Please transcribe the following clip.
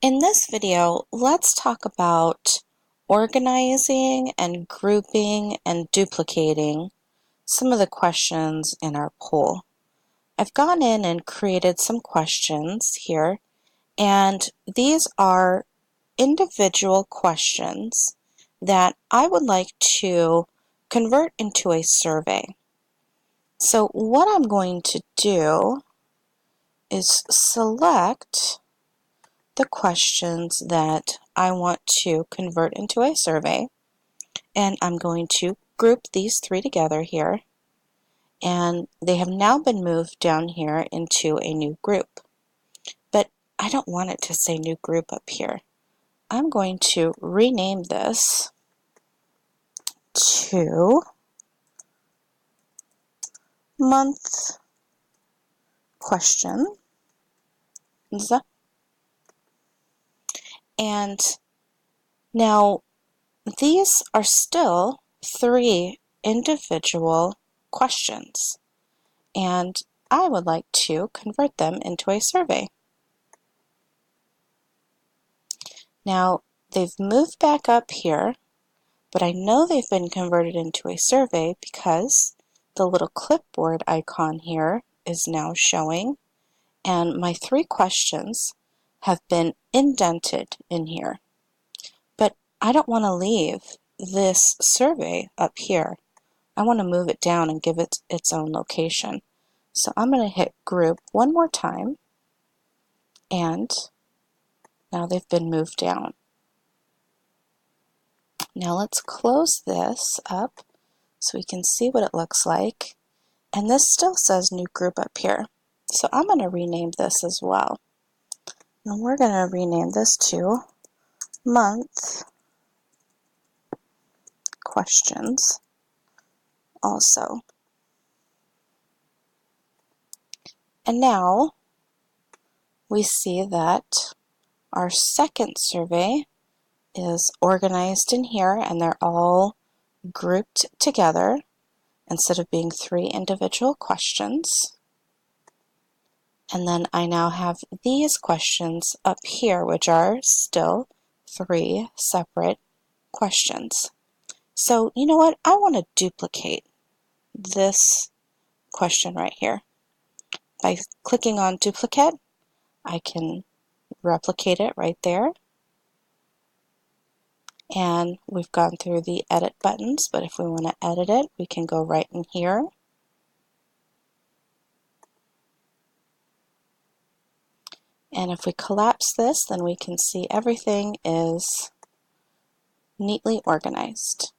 In this video, let's talk about organizing and grouping and duplicating some of the questions in our poll. I've gone in and created some questions here, and these are individual questions that I would like to convert into a survey. So what I'm going to do is select the questions that I want to convert into a survey, and I'm going to group these three together here, and they have now been moved down here into a new group. But I don't want it to say new group up here. I'm going to rename this to month questions, and now these are still three individual questions, and I would like to convert them into a survey. Now, they've moved back up here, but I know they've been converted into a survey because the little clipboard icon here is now showing, and my three questions have been indented in here. But I don't want to leave this survey up here. I want to move it down and give it its own location. So I'm going to hit group one more time, and now they've been moved down. Now let's close this up so we can see what it looks like. And this still says new group up here. So I'm going to rename this as well. And we're going to rename this to month questions also. And now we see that our second survey is organized in here, and they're all grouped together instead of being three individual questions. And then I now have these questions up here, which are still three separate questions. So you know what? I want to duplicate this question right here. By clicking on duplicate, I can replicate it right there. And we've gone through the edit buttons, but if we want to edit it, we can go right in here. And if we collapse this, then we can see everything is neatly organized.